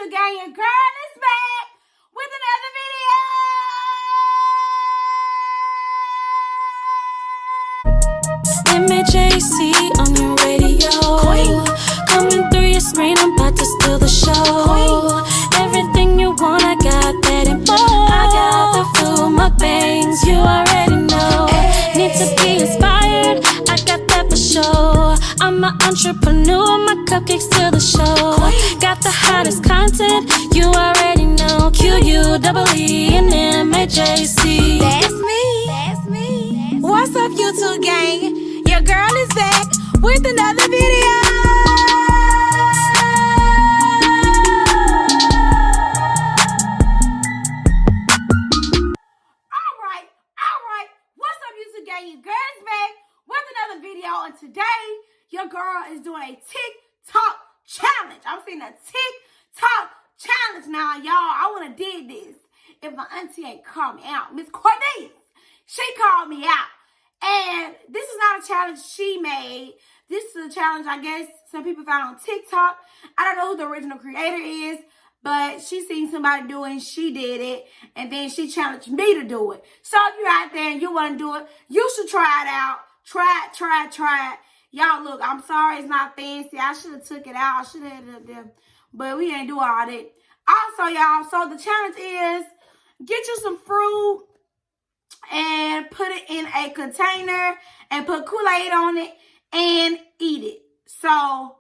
YouTube gang, your girl is back with another video. MJC on your radio. Queen. Coming through your screen, I'm about to steal the show. Queen. Everything you want, I got that and more. I got the food, mukbangs, you already know. Need to be inspired, I got that for sure. I'm an entrepreneur, my cupcakes to the show. Queen. Got the hottest content, you already know. QUEE and MJC. That's me. That's me. What's up, YouTube gang? Your girl is back with another video. Alright. What's up, YouTube gang? Your girl is back with another video. And today, your girl is doing a TikTok challenge. I'm seeing a TikTok challenge now, y'all. I want to dig this. If my auntie ain't called me out, Miss Courtney, she called me out. And this is not a challenge she made. This is a challenge, I guess, some people found on TikTok. I don't know who the original creator is, but she seen somebody do it and she did it. And then she challenged me to do it. So if you're out there and you want to do it, you should try it out. Try it. Y'all, look, I'm sorry it's not fancy. I should have took it out. I should have had it up there. But we ain't do all that. Also, y'all, so the challenge is get you some fruit and put it in a container and put Kool-Aid on it and eat it. So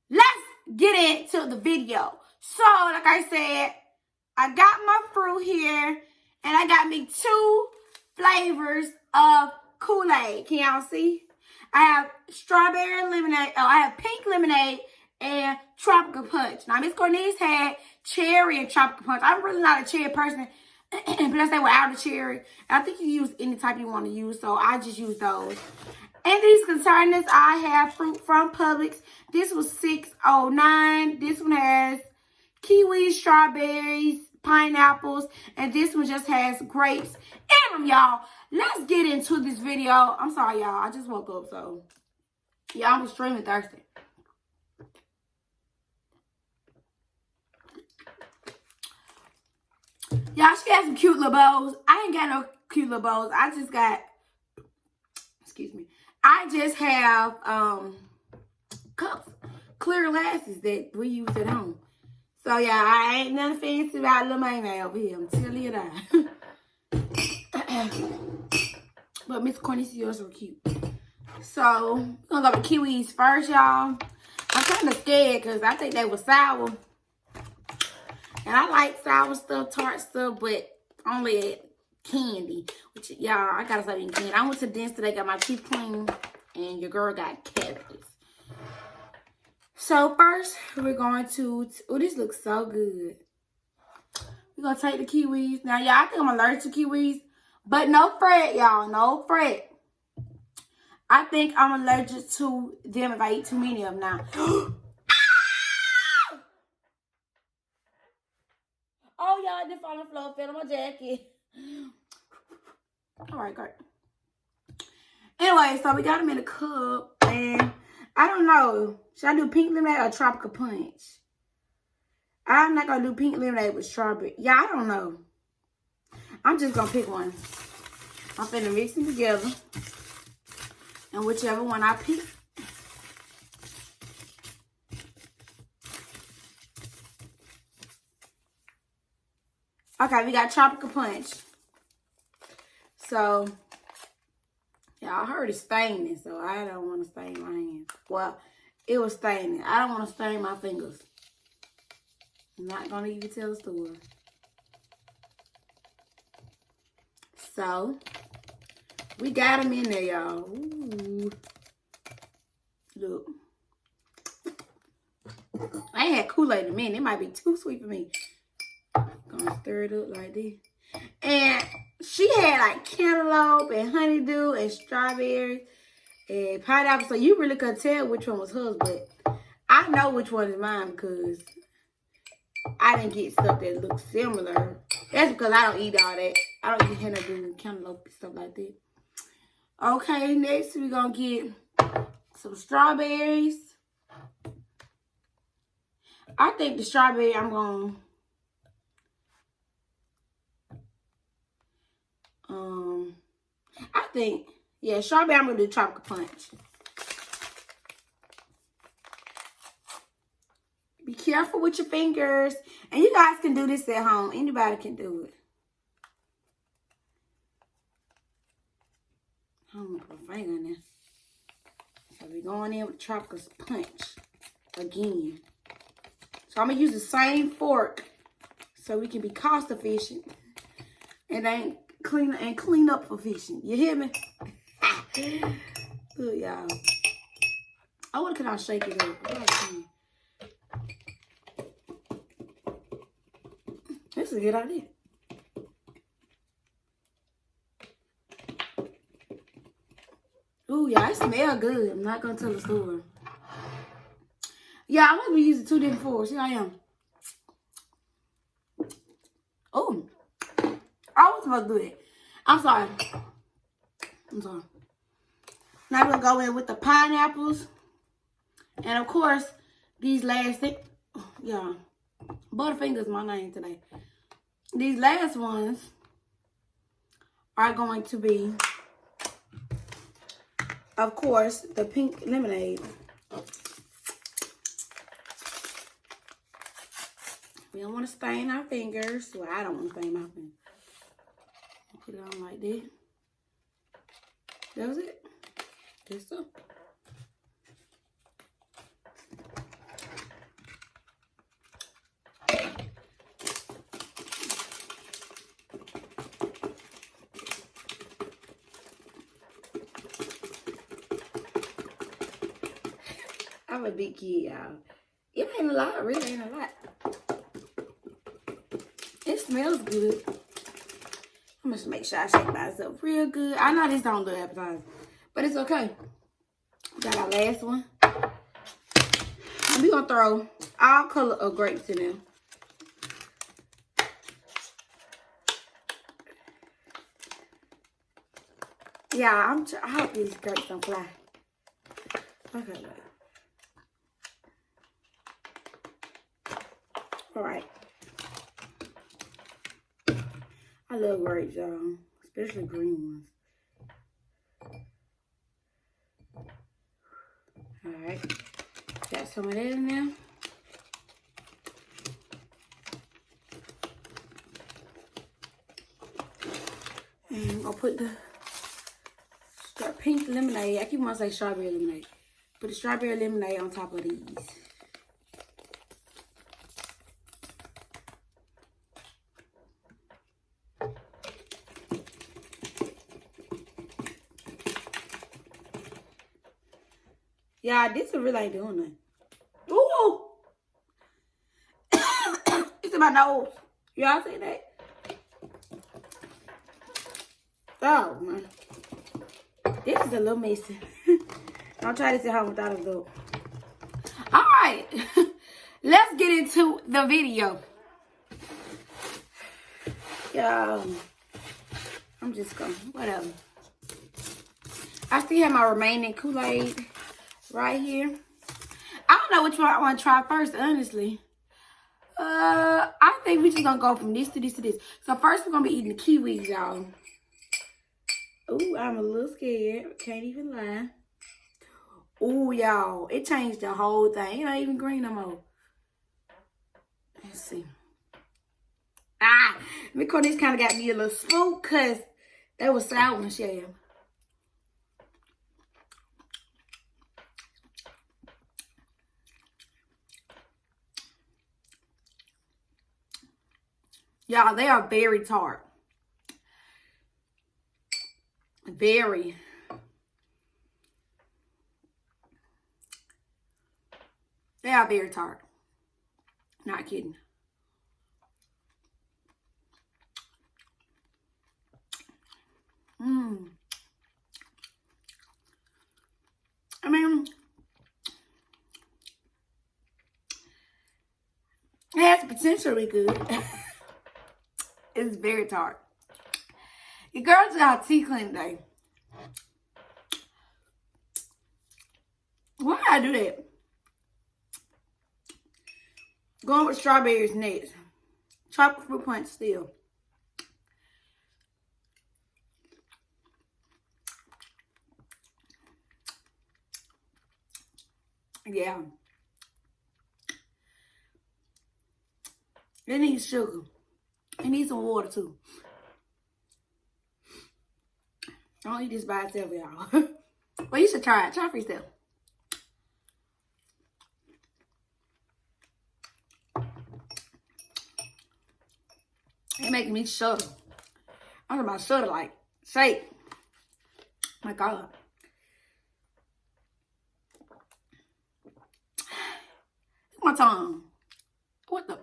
let's get into the video. So like I said, I got my fruit here and I got me 2 flavors of Kool-Aid. Can y'all see? I have strawberry lemonade. Oh, I have pink lemonade and tropical punch. Now Miss Cornelius had cherry and tropical punch. I'm really not a cherry person. Plus they were out of cherry. I think you use any type you want to use, so I just use those. In these containers, I have fruit from Publix. This was $6.09. This one has kiwis, strawberries, pineapples, and this one just has grapes in them, y'all. Let's get into this video. I'm sorry, y'all. I just woke up, so yeah, I'm extremely thirsty. Y'all, she got some cute little bows. I ain't got no cute little bows. I just got, excuse me. I just have cups, clear glasses that we use at home. So yeah, I ain't nothing fancy about little man over here. I'm telling you that. But Miss Cornelius, yours were cute. So we're gonna go with kiwis first, y'all. I'm kind of scared because I think they were sour. And I like sour stuff, tart stuff, but only candy. Which, y'all, I gotta stop eating candy. I went to the dentist today, got my teeth cleaned, and your girl got cavities. So first, we're going to, oh, this looks so good. We're gonna take the kiwis. Now, y'all, I think I'm allergic to kiwis, but no fret, y'all, no fret. I think I'm allergic to them if I eat too many of them now. Oh, y'all, I did fall on the floor, fell on my jacket. All right, great. Anyway, so we got them in a cup, and I don't know. Should I do pink lemonade or tropical punch? I'm not going to do pink lemonade with strawberry. Yeah, I don't know. I'm just going to pick one. I'm finna mix them together. And whichever one I pick. Okay, we got tropical punch. So, yeah, I heard it's staining, so I don't want to stain my hands. Well, it was staining. I don't want to stain my fingers. I'm not going to even tell the story. So, we got them in there, y'all. Ooh. Look. I ain't had Kool-Aid in a minute. It might be too sweet for me. Gonna stir it up like this. And she had like cantaloupe and honeydew and strawberries and pineapple. So you really couldn't tell which one was hers, but I know which one is mine because I didn't get stuff that looks similar. That's because I don't eat all that. I don't eat honeydew and cantaloupe and stuff like that. Okay, next we're gonna get some strawberries. I think the strawberry I'm going I think, yeah, strawberry I'm going to do tropical punch. Be careful with your fingers. And you guys can do this at home. Anybody can do it. I don't want to put my finger in there. So we're going in with tropical punch again. So I'm going to use the same fork so we can be cost efficient and clean up efficient. You hear me? Good, y'all. I wonder can I shake it up? This is a good idea. Ooh, yeah, it smells good. I'm not going to tell the story. Yeah, I must be using 2 different forks. Here I am. Oh, I was supposed to do it. I'm sorry. Now I'm going to go in with the pineapples. And, of course, these last things. Yeah, Butterfinger's my name today. These last ones are going to be, of course, the pink lemonade. We don't want to stain our fingers. Well, I don't want to stain my fingers. Put it on like that. That was it. Just so. I'm a big kid, y'all. It ain't a lot, really ain't a lot. It smells good. I'm gonna make sure I shake myself real good. I know this don't do appetizer, but it's okay. Got our last one. And we're gonna throw all color of grapes in there. Yeah, I hope these grapes don't fly. Okay, wait. All right. I love grapes, y'all. Especially green ones. All right. Got some of that in there. And I'm going to put the pink lemonade. I keep wanting to say strawberry lemonade. Put the strawberry lemonade on top of these. Yeah, this really ain't doing nothing. Ooh! It's in my nose. Y'all see that? Oh, man. This is a little messy. Don't try this at home without a look. All right. Let's get into the video. Yeah. I'm just going, whatever. I still have my remaining Kool-Aid right here. I don't know which one I want to try first, honestly. I think we're just going to go from this to this to this. So first we're going to be eating the kiwis, y'all. Ooh, I'm a little scared. Can't even lie. Ooh, y'all. It changed the whole thing. It ain't even green no more. Let's see. Because this kind of got me a little spooked because that was sour and shell. Y'all, they are very tart. Very. They are very tart. Not kidding. I mean, it has potential to be good. It's very tart. Your girls got a teeth clean today. Why did I do that? Going with strawberries next. Tropical fruit punch still. Yeah. It needs sugar. It needs some water too. Don't eat this by itself, y'all. Well, you should try it. Try for yourself. It's making me shudder. I'm about to shudder like shake. My God. My tongue. What the?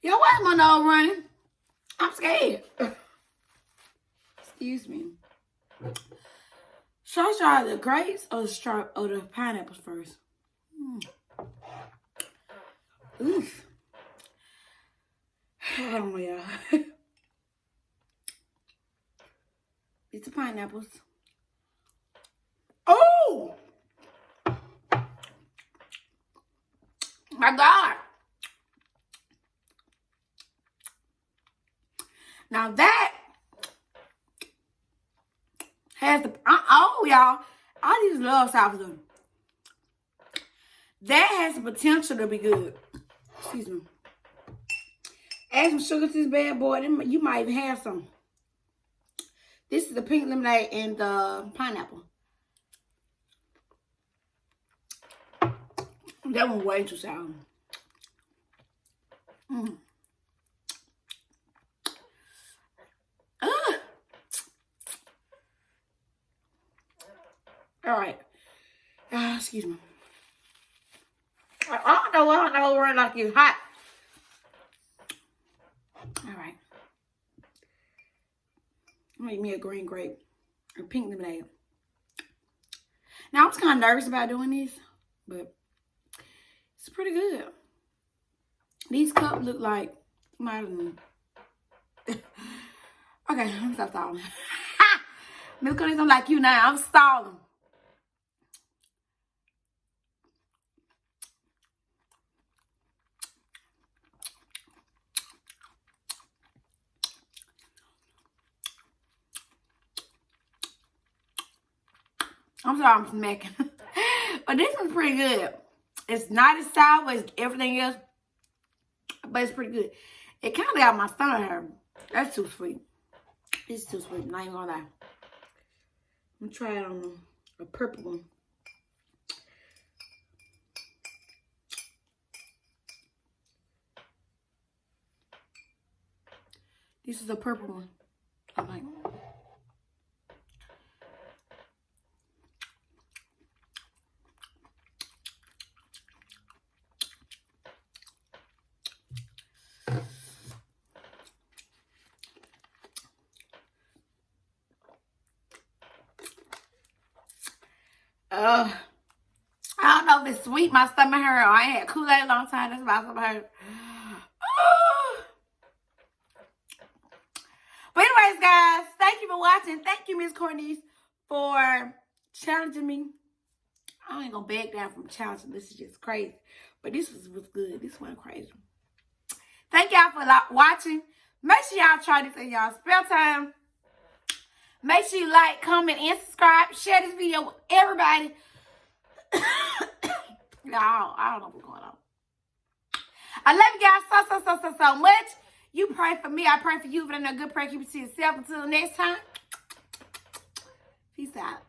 Yo, why is my nose running? I'm scared. Excuse me. Should I try the grapes or the pineapples first? Oof. I don't know, y'all. It's the pineapples. Oh! My God. Now that has the, oh, y'all, I just love sour cream. That has the potential to be good. Excuse me. Add some sugar to this bad boy. You might even have some. This is the pink lemonade and the pineapple. That one way too sour. All right. Excuse me. I don't know. Right, like it's hot. All right. I'm gonna make me a green grape or pink lemonade. Now I was kind of nervous about doing this, but it's pretty good. These cups look like, I don't know. Okay, let me stop stalling. Milk on I'm like you now. I'm stalling. I'm sorry I'm smacking. But this one's pretty good. It's not as sour as everything else, but it's pretty good. It kind of got my stomach hurt. That's too sweet. It's too sweet. I'm not even gonna lie. I'm gonna try it on a purple one. This is a purple one. I like. I don't know if it's sweet. My stomach hurt. I ain't had Kool-Aid a long time. That's why my stomach hurt. But anyways, guys, thank you for watching. Thank you, Miss Courtney, for challenging me. I ain't gonna back down from challenging. This is just crazy. But this was good. This wasn't crazy. Thank y'all for watching. Make sure y'all try this in y'all spare time. Make sure you like, comment, and subscribe. Share this video with everybody. Y'all, I don't know what's going on. I love you guys so much. You pray for me. I pray for you. But I'm a good prayer. Keep it to yourself. Until next time. Peace out.